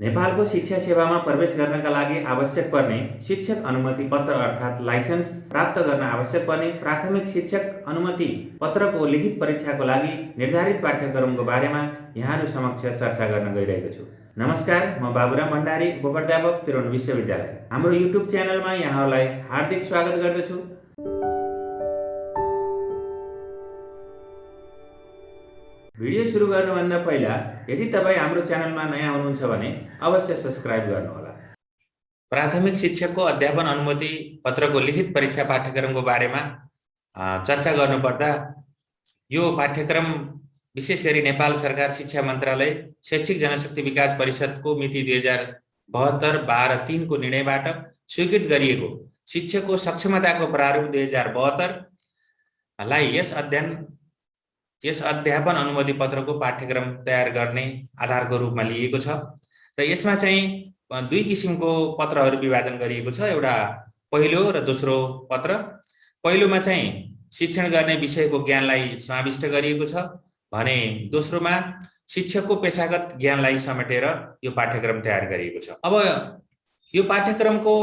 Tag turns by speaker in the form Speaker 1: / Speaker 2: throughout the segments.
Speaker 1: नेपालको शिक्षा सेवामा प्रवेश गर्नका लागि आवश्यक पर्ने शिक्षक अनुमति पत्र अर्थात् लाइसेन्स प्राप्त गर्न आवश्यक पर्ने प्राथमिक शिक्षक अनुमति पत्रको लिखित परीक्षाको लागि निर्धारित पाठ्यक्रमको बारेमा यहाँहरू समक्ष चर्चा गर्न गइरहेको छु। नमस्कार, म बाबुराम भण्डारी, उपप्राध्यापक त्रिभुवन विश्वविद्यालय। हाम्रो युट्युब च्यानलमा यहाँहरूलाई हार्दिक स्वागत गर्दछु। भिडियो सुरु गर्नुभन्दा पहिला यदि तपाईँ हाम्रो च्यानलमा नयाँ हुनुहुन्छ भने अवश्य सब्स्क्राइब गर्नुहोला। प्राथमिक शिक्षकको अध्यापन अनुमति पत्रको लिखित परीक्षा पाठ्यक्रमको बारेमा चर्चा गर्नुपर्दा यो पाठ्यक्रम विशेष गरी नेपाल सरकार शिक्षा मन्त्रालय शैक्षिक जनशक्ति विकास परिषदको मिति 2072/12/3 को निर्णयबाट स्वीकृत गरिएको शिक्षकको सक्षमताको प्रारूप 2072 लाई यस अध्यापन अनुमति पत्रको पाठ्यक्रम तयार गर्ने आधारको रूपमा लिएको छ र यसमा चाहिँ दुई किसिमको पत्रहरू विभाजन गरिएको छ। एउटा पहिलो र दोस्रो पत्र। पहिलोमा चाहिँ शिक्षण गर्ने विषयको ज्ञानलाई समाविष्ट गरिएको छ भने दोस्रोमा शिक्षकको पेशागत ज्ञानलाई समेटेर यो पाठ्यक्रम तयार गरिएको छ। अब यो पाठ्यक्रमको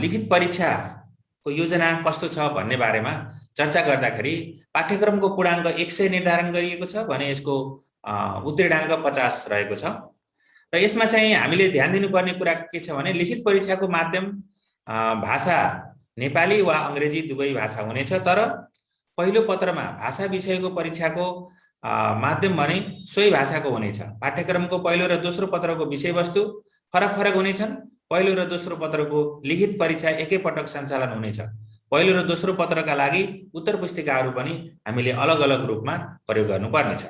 Speaker 1: लिखित परीक्षाको योजना कस्तो छ भन्ने बारेमा चर्चा गर्दाखेरि पाठ्यक्रमको पूर्णाङ्क 100 निर्धारण गरिएको छ भने यसको उत्तीर्णाङ्क 50 रहेको छ र यसमा चाहिँ हामीले ध्यान दिनुपर्ने कुरा के छ भने लिखित परीक्षाको माध्यम भाषा नेपाली वा अंग्रेजी दुवै भाषा हुनेछ। तर पहिलो पत्रमा भाषा विषयको परीक्षाको माध्यम भने सोही भाषाको हुनेछ। पाठ्यक्रमको पहिलो र दोस्रो पत्रको विषयवस्तु फरक फरक हुनेछन्। पहिलो र दोस्रो पत्रको लिखित परीक्षा एकै पटक सञ्चालन हुनेछ। पहिलो र दोस्रो पत्रका लागि उत्तर पुस्तिकाहरू पनि हामीले अलग अलग रूपमा प्रयोग गर्नुपर्नेछ।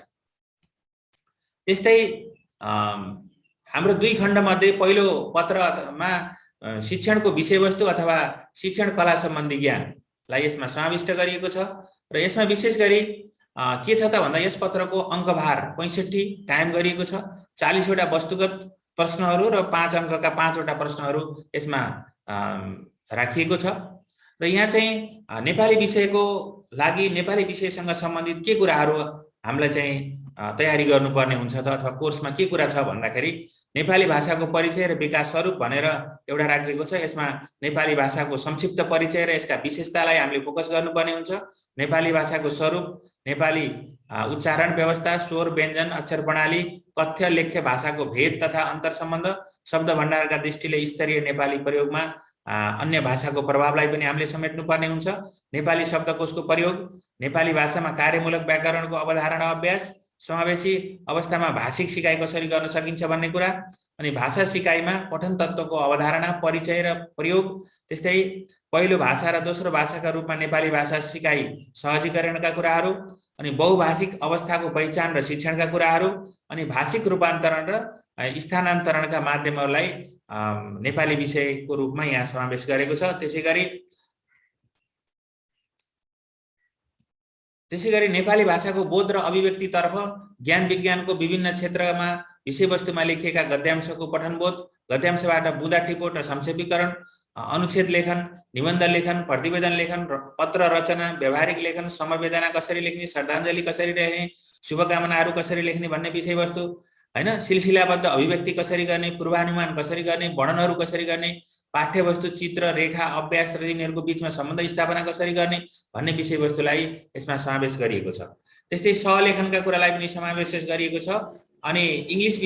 Speaker 1: त्यस्तै हाम्रो दुई खण्डमध्ये पहिलो पत्रमा शिक्षणको विषयवस्तु अथवा शिक्षण कला सम्बन्धी ज्ञानलाई यसमा समाविष्ट गरिएको छ र यसमा विशेष गरी के छ त भन्दा यस पत्रको अङ्कभार 65 कायम गरिएको छ। 40 वटा वस्तुगत प्रश्नहरू र 5 अङ्कका 5 वटा प्रश्नहरू यसमा राखिएको छ र यहाँ चाहिँ नेपाली विषयको लागि नेपाली विषयसँग सम्बन्धित के कुराहरू हामीलाई चाहिँ तयारी गर्नुपर्ने हुन्छ त अथवा कोर्समा के कुरा छ भन्दाखेरि नेपाली भाषाको परिचय र विकास स्वरूप भनेर एउटा राखिएको छ। यसमा नेपाली भाषाको संक्षिप्त परिचय र यसका विशेषतालाई हामीले फोकस गर्नुपर्ने हुन्छ। नेपाली भाषाको स्वरूप, नेपाली उच्चारण व्यवस्था, स्वर, व्यञ्जन, अक्षर प्रणाली, कथ्य लेख्य भाषाको भेद तथा अन्तर सम्बन्ध, शब्द भण्डारका दृष्टिले स्तरीय नेपाली प्रयोगमा अन्य भाषाको प्रभावलाई पनि हामीले समेट्नुपर्ने हुन्छ। नेपाली शब्दकोशको प्रयोग, नेपाली भाषामा कार्यमूलक व्याकरणको अवधारणा अभ्यास, समावेशी अवस्थामा भाषिक सिकाइ कसरी गर्न सकिन्छ भन्ने कुरा, अनि भाषा सिकाइमा पठन तत्त्वको अवधारणा, परिचय र प्रयोग, त्यस्तै पहिलो भाषा र दोस्रो भाषाका रूपमा नेपाली भाषा सिकाइ सहजीकरणका कुराहरू, अनि बहुभाषिक अवस्थाको पहिचान र शिक्षणका कुराहरू, अनि भाषिक रूपान्तरण र स्थानान्तरणका माध्यमहरूलाई नेपाली विषयको रूपमा यहाँ समावेश गरेको छ। त्यसै गरी नेपाली भाषाको बोध र अभिव्यक्तितर्फ ज्ञान विज्ञानको विभिन्न क्षेत्रमा विषयवस्तुमा लेखिएका गद्यांशको पठनबोध, गद्यांशबाट बुँदा टिपोट र संक्षेपीकरण, अनुच्छेद लेखन, निबन्ध लेखन, प्रतिवेदन लेखन, पत्र रचना, व्यावहारिक लेखन, समवेदना कसरी लेख्ने, श्रद्धाञ्जली कसरी लेख्ने, शुभकामनाहरू कसरी लेख्ने भन्ने विषयवस्तु हैन, सिलसिलाबद्ध अभिव्यक्ति कसरी गर्ने, पूर्वानुमान कसरी गर्ने, वर्णनहरू कसरी गर्ने, पाठ्यवस्तु, चित्र, रेखा, अभ्यास र यिनीहरूको बीचमा सम्बन्ध स्थापना कसरी गर्ने भन्ने विषयवस्तुलाई यसमा समावेश गरिएको छ। त्यस्तै सहलेखनका कुरालाई पनि समावेश गरिएको छ। अनि इङ्ग्लिस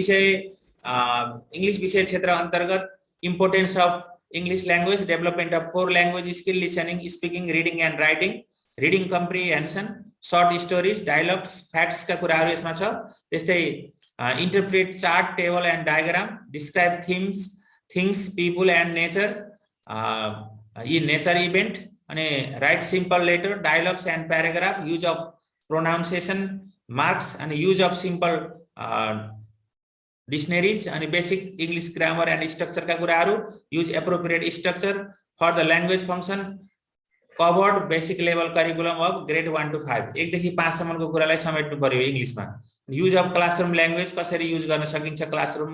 Speaker 1: विषय क्षेत्र अन्तर्गत importance of English language, development of 4 language skill, listening, speaking, reading and writing, reading comprehension, short stories, dialogues, फ्याक्ट्सका कुराहरू यसमा छ। त्यस्तै interpret chart, table and diagram, describe things, people and nature in nature event, and write simple letter, dialogues and paragraph, use of pronunciation marks and use of simple dictionaries and basic English grammar and structure ka kuraharu, use appropriate structure for the language function, covered basic level curriculum of grade 1 to 5 1 देखि 5 सम्मको कुरालाई समेट्नु पर्यो इंग्लिशमा। Use of classroom language कसरी use गर्न सकिन्छ classroom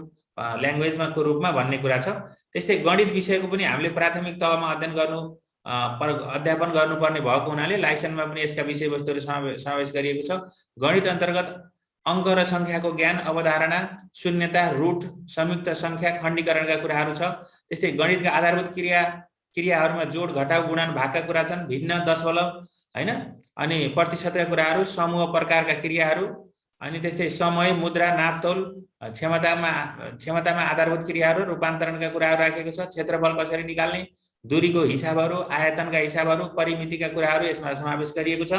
Speaker 1: ल्याङ्ग्वेजमा को रूपमा भन्ने कुरा छ। त्यस्तै गणित विषयको पनि हामीले प्राथमिक तहमा अध्यापन गर्नुपर्ने भएको हुनाले लाइसेन्समा पनि यसका विषयवस्तुहरू समावेश गरिएको छ। गणित अन्तर्गत अङ्क र सङ्ख्याको ज्ञान, अवधारणा, शून्यता, रुट, संयुक्त सङ्ख्या, खण्डीकरणका कुराहरू छ। त्यस्तै गणितका आधारभूत क्रियाहरूमा जोड, घटाउ, गुणन, भागका कुरा छन्, भिन्न, दशमलव हैन, अनि प्रतिशतका कुराहरू, समूह प्रकारका क्रियाहरू, अनि त्यस्तै समय, मुद्रा, नापतोल, क्षमतामा आधारभूत क्रियाहरू, रूपान्तरणका कुराहरू राखेको छ। क्षेत्रफल कसरी निकाल्ने, दूरीको हिसाबहरू, आयतनका हिसाबहरू, परिमितिका कुराहरू यसमा समावेश गरिएको छ।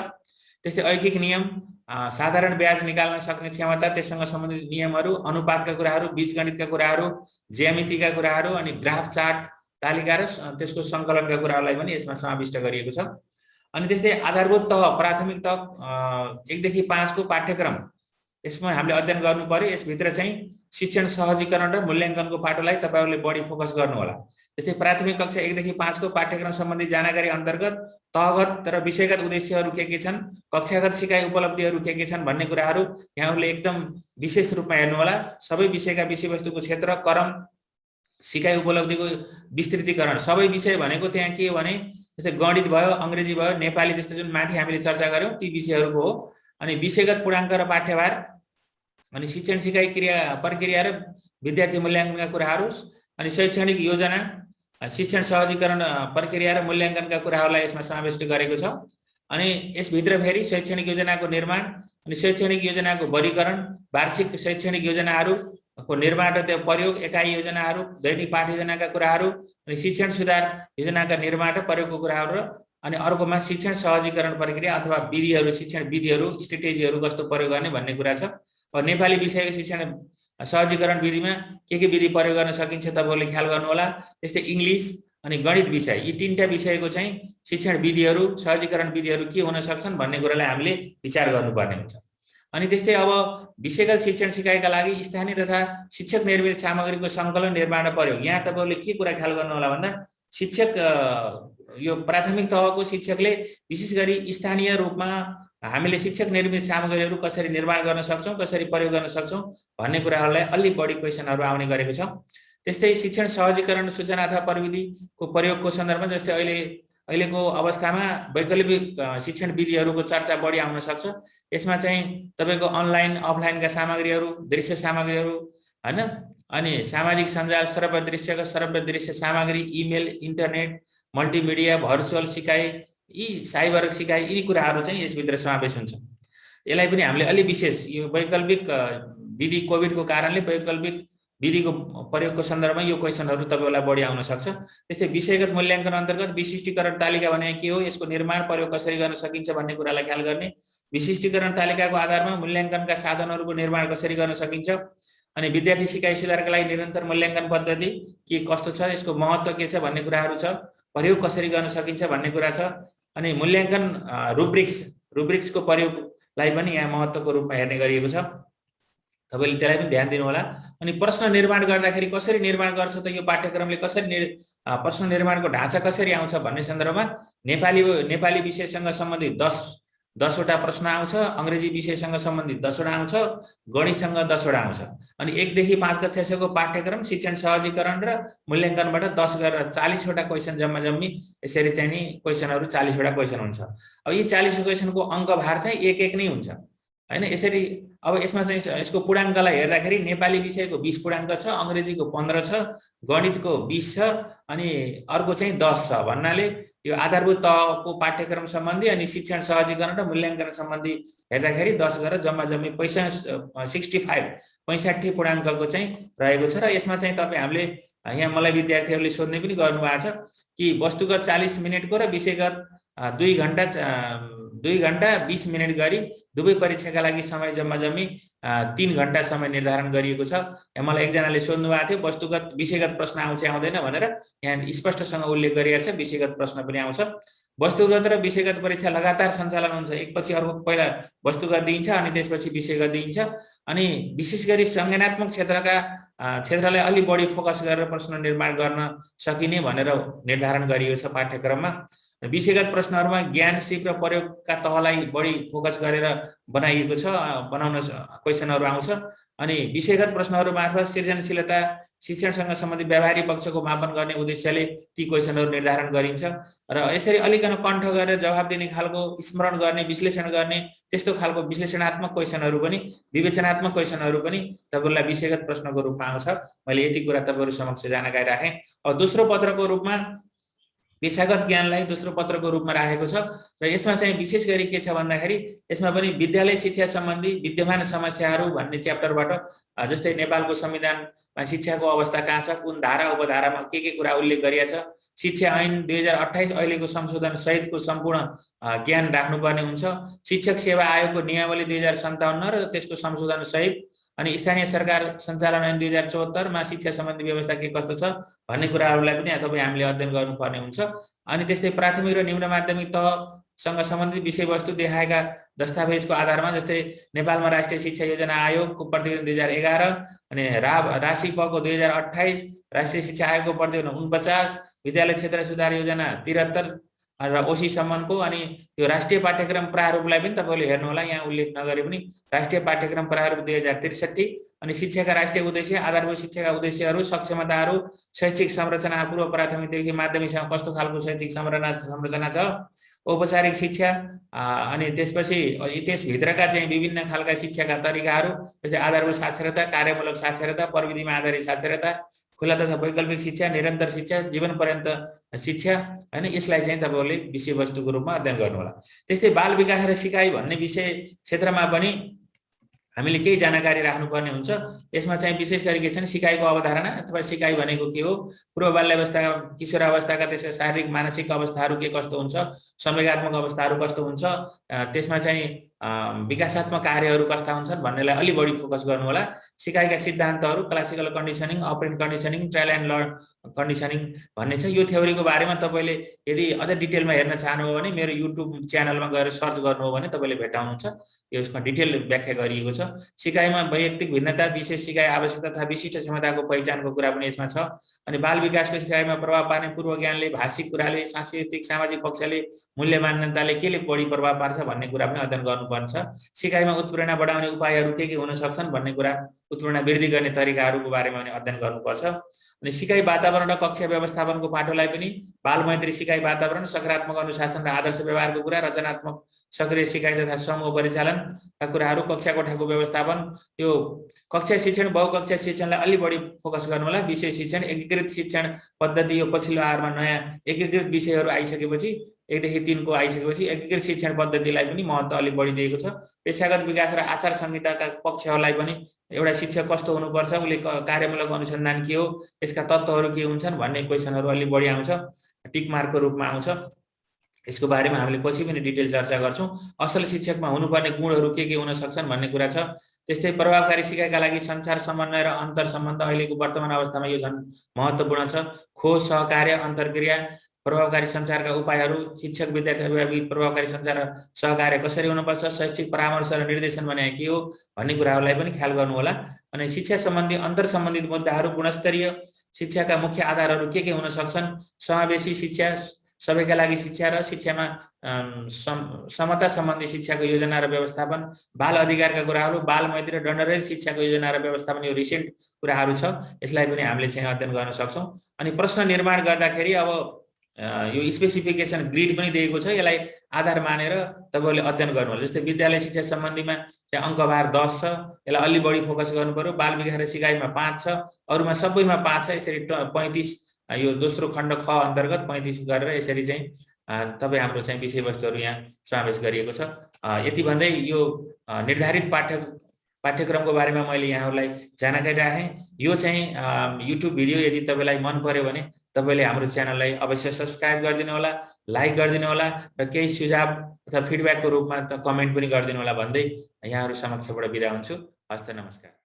Speaker 1: त्यस्तै ऐकिक नियम, साधारण ब्याज निकाल्न सक्ने क्षमता, त्यससँग सम्बन्धित नियमहरू, अनुपातका कुराहरू, बीजगणितका कुराहरू, ज्यामितिका कुराहरू, अनि ग्राफ, चार्ट, तालिका र त्यसको सङ्कलनका कुराहरूलाई पनि यसमा समाविष्ट गरिएको छ। अनि त्यस्तै आधारभूत तह, प्राथमिक तह 1 देखि 5 को पाठ्यक्रम यसमा हामीले अध्ययन गर्नु पर्यो। यसभित्र चाहिँ शिक्षण सहजीकरण र मूल्याङ्कनको पाटोलाई तपाईहरुले बढी फोकस गर्नु होला। त्यस्तै प्राथमिक कक्षा 1 देखि 5 को पाठ्यक्रम सम्बन्धी जानकारी अन्तर्गत तहगत र विषयगत उद्देश्यहरू के छन्, कक्षागत सिकाइ उपलब्धिहरू के छन् भन्ने कुराहरू यहाँहरूले एकदम विशेष रूपमा हेर्नु होला। सबै विषयका विषयवस्तुको क्षेत्र, क्रम, सिकाइ उपलब्धिको विस्तृतीकरण, सबै विषय भनेको त्यहाँ के हो भने जस्तै गणित भयो, अंग्रेजी भयो, नेपाली जस्तो जुन माथि हामीले चर्चा गर्यौं ती विषयहरूको हो। अनि विषयगत पूर्णाङ्क र पाठ्यभार, अनि शिक्षण सिकाइ क्रिया प्रक्रिया र विद्यार्थी मूल्याङ्कनका कुराहरू, अनि शैक्षणिक योजना, शिक्षण सहजीकरण प्रक्रिया र मूल्याङ्कनका कुराहरूलाई यसमा समावेश गरेको छ। अनि यसभित्र फेरि शैक्षणिक योजनाको निर्माण, अनि शैक्षणिक योजनाको वर्गीकरण, वार्षिक शैक्षणिक योजनाहरूको निर्माण र त्यो प्रयोग, एकाइ योजनाहरू, दैनिक पाठ योजनाका कुराहरू, अनि शिक्षण सुधार योजनाका निर्माण र प्रयोगको कुराहरू, अनि अर्कोमा शिक्षण सहजीकरण प्रक्रिया अथवा विधिहरू, शिक्षण विधिहरू, स्ट्रेटेजीहरू कस्तो प्रयोग गर्ने भन्ने कुरा छ। अब नेपाली विषयको शिक्षण सहजीकरण विधिमा के विधि प्रयोग गर्न सकिन्छ तपाईहरुले ख्याल गर्नु होला। त्यस्तै इंग्लिश अनि गणित विषय, यी तीनटा विषयको चाहिँ शिक्षण विधिहरू, सहजीकरण विधिहरू के हुन सक्छन् भन्ने कुरालाई हामीले विचार गर्नुपर्ने हुन्छ। अनि त्यस्तै अब विषयगत शिक्षण सिकाइका लागि स्थानीय तथा शिक्षक निर्मित सामग्रीको सङ्कलन, निर्माण र प्रयोग, यहाँ तपाईहरुले के कुरा ख्याल गर्नु होला भन्दा शिक्षक यो प्राथमिक तहको शिक्षकले विशेष गरी स्थानीय रूपमा हामीले शिक्षक निर्मित सामग्रीहरू कसरी निर्माण गर्न सक्छौं, कसरी प्रयोग गर्न सक्छौं भन्ने कुराहरूलाई अलि बढी क्वेशनहरू आउने गरेको छ। त्यस्तै शिक्षण सहजीकरण सूचना अथवा प्रविधिको प्रयोगको सन्दर्भमा जस्तै अहिलेको अवस्थामा वैकल्पिक शिक्षण विधिहरूको चर्चा बढी आउन सक्छ। यसमा चाहिँ तपाईको अनलाइन अफलाइनका सामग्रीहरू, दृश्य सामग्रीहरू हैन, अनि सामाजिक सञ्जाल, श्रव्य दृश्य सामग्री, इमेल, इन्टरनेट, मल्टिमिडिया, भर्चुअल सिकाइ, यी साइबर सिकाइ, यी कुराहरू चाहिँ यसभित्र समावेश हुन्छ। यसलाई पनि हामीले अलि विशेष यो वैकल्पिक विधि कोभिडको कारणले वैकल्पिक विधिको प्रयोगको सन्दर्भमा यो क्वेशनहरू तपाईलाई बढी आउन सक्छ। त्यस्तै विषयगत मूल्याङ्कन अन्तर्गत विशिष्टीकरण तालिका भने के हो, यसको निर्माण प्रयोग कसरी गर्न सकिन्छ भन्ने कुरालाई ख्याल गर्ने, विशिष्टीकरण तालिकाको आधारमा मूल्याङ्कनका साधनहरूको निर्माण कसरी गर्न सकिन्छ, अनि विद्यार्थी सिकाइ सुधारका लागि निरन्तर मूल्याङ्कन पद्धति के कस्तो छ, यसको महत्त्व के छ भन्ने कुराहरू छ, प्रयोग कसरी गर्न सकिन्छ भन्ने कुरा छ। अनि मूल्याङ्कन रुब्रिक्सको प्रयोगलाई पनि यहाँ महत्त्वको रूपमा हेर्ने गरिएको छ, तपाईले त्यसलाई पनि ध्यान दिनु होला। अनि प्रश्न निर्माण गर्दाखेरि कसरी निर्माण गर्छ त यो पाठ्यक्रमले, कसरी प्रश्न निर्माणको ढाँचा कसरी आउँछ भन्ने सन्दर्भमा नेपाली विषयसँग सम्बन्धित 10 वटा प्रश्न आउँछ, अंग्रेजी विषयसँग सम्बन्धित 10 वटा आउँछ, गणितसँग 10 वटा आउँछ। अनि 1 देखि 5 कक्षासम्मको पाठ्यक्रम शिक्षण सहजीकरण र मूल्याङ्कनबाट 10 गरेर 40 वटा क्वेशन जम्मी यसरी चाहिँ नि क्वेशनहरू 40 वटा क्वेशन हुन्छ। अब यी 40 क्वेशनको अङ्क भार चाहिँ एक नै हुन्छ हैन। यसरी अब यसमा चाहिँ यसको पूर्णाङ्कलाई हेर्दाखेरि नेपाली विषयको 20 पूर्णाङ्क छ, अंग्रेजीको 15 छ, गणितको 20 छ, अनि अर्को चाहिँ 10 छ भन्नाले यो आधारभूत तहको पाठ्यक्रम सम्बन्धी अनि शिक्षण सहजीकरण र मूल्याङ्कन सम्बन्धी हेर्दाखेरि 10 गरेर जम्मी 65 पूर्णाङ्कको चाहिँ रहेको छ। र यसमा चाहिँ हामीले यहाँ मलाई विद्यार्थीहरूले सोध्ने पनि गर्नुभएको छ कि वस्तुगत 40 मिनेटको र विषयगत 2 घण्टा 20 मिनेट गरी दुवै परीक्षाका लागि समय जम्मी 3 घण्टा समय निर्धारण गरिएको छ। यहाँ मलाई एकजनाले सोध्नु भएको थियो वस्तुगत विषयगत प्रश्न आउँछ आउँदैन भनेर, यहाँ स्पष्टसँग उल्लेख गरिएको छ विषयगत प्रश्न पनि आउँछ। वस्तुगत र विषयगत परीक्षा लगातार सञ्चालन हुन्छ, एकपछि अर्को पहिला वस्तुगत दिइन्छ अनि त्यसपछि विषयगत दिइन्छ। अनि विशेष गरी संज्ञानात्मक क्षेत्रलाई अलि बढी फोकस गरेर प्रश्न निर्माण गर्न सकिने भनेर निर्धारण गरिएको छ पाठ्यक्रममा। विषयगत प्रश्नहरूमा ज्ञान, सिप र प्रयोगका तहलाई बढी फोकस गरेर बनाइएको छ, बनाउन क्वेशनहरू आउँछ। अनि विषयगत प्रश्नहरू मार्फत सृजनशीलता शिक्षणसँग सम्बन्धित व्यावहारिक पक्षको मापन गर्ने उद्देश्यले ती क्वेसनहरू निर्धारण गरिन्छ र यसरी अलिकन कण्ठ गरेर जवाफ दिने खालको स्मरण गर्ने विश्लेषण गर्ने त्यस्तो खालको विश्लेषणात्मक क्वेसनहरू पनि विवेचनात्मक क्वेसनहरू पनि तपाईहरुलाई विषयगत प्रश्नको रूपमा आउँछ। मैले यति कुरा तपाईहरु समक्ष जानकारी राखेँ। अब दोस्रो पत्रको रूपमा पेशागत ज्ञानलाई दोस्रो पत्रको रूपमा राखेको छ र यसमा चाहिँ विशेष गरी के छ भन्दाखेरि यसमा पनि विद्यालय शिक्षा सम्बन्धी विद्यमान समस्याहरू भन्ने च्याप्टरबाट जस्तै नेपालको संविधानमा शिक्षाको अवस्था कहाँ छ, कुन धारा उपधारामा के कुरा उल्लेख गरिएको छ, शिक्षा ऐन 2028 अहिलेको संशोधन सहितको सम्पूर्ण ज्ञान राख्नुपर्ने हुन्छ, शिक्षक सेवा आयोगको नियमावली 2057 र त्यसको संशोधन सहित अनि स्थानीय सरकार सञ्चालन ऐन 2074 मा शिक्षा सम्बन्धी व्यवस्था के कस्तो छ भन्ने कुराहरूलाई पनि तपाईँ हामीले अध्ययन गर्नुपर्ने हुन्छ। अनि त्यस्तै प्राथमिक र निम्न माध्यमिक तहसँग सम्बन्धित विषयवस्तु देखाएका दस्तावेजको आधारमा जस्तै नेपालमा राष्ट्रिय शिक्षा योजना आयोगको प्रतिवेदन 2011 अनि राशिपको 2028, राष्ट्रिय शिक्षा आयोगको प्रतिवेदन 49, विद्यालय क्षेत्र सुधार योजना 73 र ओसी सम्मको अनि त्यो राष्ट्रिय पाठ्यक्रम प्रारूपलाई पनि तपाईले हेर्नु होला। यहाँ उल्लेख नगरे पनि राष्ट्रिय पाठ्यक्रम प्रारूप 2063 अनि शिक्षाका राष्ट्रिय उद्देश्य, आधारभूत शिक्षाका उद्देश्यहरू, सक्षमताहरू, शैक्षिक संरचना पूर्व प्राथमिकदेखि माध्यमिकसम्म कस्तो खालको शैक्षिक संरचना छ, औपचारिक शिक्षा अनि त्यसपछि त्यसभित्रका चाहिँ विभिन्न खालका शिक्षाका तरिकाहरू जस्तै आधारभूत साक्षरता, कार्यमूलक साक्षरता, प्रविधिमा आधारित साक्षरता, खुला तथा वैकल्पिक शिक्षा, निरन्तर शिक्षा, जीवन पर्यन्त शिक्षा हैन, यसलाई चाहिँ तपाईहरुले विषयवस्तुको रूपमा अध्ययन गर्नुहोला। त्यस्तै बाल विकास र सिकाइ भन्ने विषय क्षेत्रमा पनि हामीले केही जानकारी राख्नुपर्ने हुन्छ। यसमा चाहिँ विशेष गरी के छ भने सिकाइको अवधारणा अथवा सिकाइ भनेको के हो, पूर्व बाल्यावस्था किशोरावस्थाका त्यसका शारीरिक मानसिक अवस्थाहरू के कस्तो हुन्छ, संवेगात्मक अवस्थाहरू कस्तो हुन्छ, त्यसमा चाहिँ विकासात्मक कार्यहरू कस्ता हुन्छन् भन्नेलाई अलि बढी फोकस गर्नु होला। सिकाइका सिद्धान्तहरू, classical conditioning, operant conditioning, trial and learn conditioning भन्ने छ। यो थ्योरीको बारेमा तपाईले यदि अझ डिटेलमा हेर्न चाहनुभयो भने मेरो युट्युब च्यानलमा गएर सर्च गर्नु हो भने तपाईले भेटाउनुहुन्छ। यसमा डिटेल व्याख्या गरिएको छ। सिकाइमा वैयक्तिक भिन्नता, विशेष सिकाइ आवश्यकता तथा विशिष्ट क्षमताको पहिचानको कुरा पनि यसमा छ। अनि बाल विकासको सिकाइमा प्रभाव पार्ने पूर्व ज्ञानले, भाषिक कुराले, सांस्कृतिक सामाजिक पक्षले, मूल्य मान्यताले केले बढी प्रभाव पार्छ भन्ने कुरा पनि अध्ययन गर्नुपर्छ। सिकाइमा उत्प्रेरणा बढाउने उपायहरू के हुन सक्छन् भन्ने कुरा, उत्प्रेरणा वृद्धि गर्ने तरिकाहरूको बारेमा पनि अध्ययन गर्नुपर्छ। अनि सिकाइ वातावरण र कक्षा व्यवस्थापनको पाठोलाई पनि बाल मैत्री सिकाइ वातावरण, सकारात्मक अनुशासन र आदर्श व्यवहारको कुरा, रचनात्मक सक्रिय सिकाइ तथा समूह परिचालनका कुराहरू, कक्षा कोठाको व्यवस्थापन, यो कक्षा शिक्षण बहुकक्षा शिक्षणलाई अलि बढी फोकस गर्नु होला। विषय शिक्षण, एकीकृत शिक्षण पद्धति, यो पछिल्लो आरमा नयाँ एकीकृत विषयहरू आइसकेपछि 1 देखि 3 को आइसकेपछि एकीकृत शिक्षण पद्धतिलाई पनि महत्त्व अलि बढी दिएको छ। पेशागत विकास र आचार संहिताका पक्षहरूलाई पनि एउटा शिक्षक कस्तो हुनुपर्छ, उसले कार्यमूलक अनुसन्धान के हो, यसका तत्त्वहरू के हुन्छन् भन्ने क्वेसनहरू अलि बढी आउँछ, टिक मार्कको रूपमा आउँछ। यसको बारेमा हामीले पछि पनि डिटेल चर्चा गर्छौं। असल शिक्षकमा हुनुपर्ने गुणहरू के हुन सक्छन् भन्ने कुरा छ। त्यस्तै प्रभावकारी सिकाइका लागि संचार समन्वय र अन्तर सम्बन्ध अहिलेको वर्तमान अवस्थामा यो झन् महत्त्वपूर्ण छ। खोज, सहकार्य, अन्तर्क्रिया, प्रभावकारी सञ्चारका उपायहरू, शिक्षक विद्यार्थीहरूबीच प्रभावकारी सञ्चार र सहकार्य कसरी हुनुपर्छ, शैक्षिक परामर्श र निर्देशन भने के हो भन्ने कुराहरूलाई पनि ख्याल गर्नु होला। अनि शिक्षा सम्बन्धी अन्तर सम्बन्धित मुद्दाहरू, गुणस्तरीय शिक्षाका मुख्य आधारहरू के हुन सक्छन्, समावेशी शिक्षा, सबैका लागि शिक्षा र शिक्षामा समता सम्बन्धी शिक्षाको योजना र व्यवस्थापन, बाल अधिकारका कुराहरू, बाल मैत्री र दण्डरहित शिक्षाको योजना र व्यवस्थापन, यो रिसेन्ट कुराहरू छ। यसलाई पनि हामीले चाहिँ अध्ययन गर्न सक्छौं। अनि प्रश्न निर्माण गर्दाखेरि अब यो स्पेसिफिकेसन ग्रिड पनि दिएको छ, यसलाई आधार मानेर तपाईहरुले अध्ययन गर्नुहोला। जस्तै विद्यालय शिक्षा सम्बन्धीमा चाहिँ अङ्कभार 10 छ, यसलाई अलि बढी फोकस गर्नु पर्यो। बाल विकास र सिकाइमा 5 छ, अरुमा सबैमा 5 छ। यसरी 35 यो दोस्रो खण्ड ख अन्तर्गत 35 गरेर यसरी चाहिँ तपाई हाम्रो चाहिँ विषयवस्तुहरू यहाँ समावेश गरिएको छ। यति भन्दै यो निर्धारित पाठ्यक्रमको बारेमा मैले यहाँहरूलाई जानकारी राखेँ। यो चाहिँ युट्युब भिडियो यदि तपाईलाई मन पर्यो भने तपाईले हाम्रो च्यानललाई अवश्य सब्स्क्राइब गरिदिनु होला, लाइक गरिदिनु होला र केही सुझाव अथवा फिडब्याकको रूपमा कमेन्ट पनि गरिदिनु होला भन्दै यहाँहरू समक्षबाट बिदा हुन्छु। हस्त नमस्कार।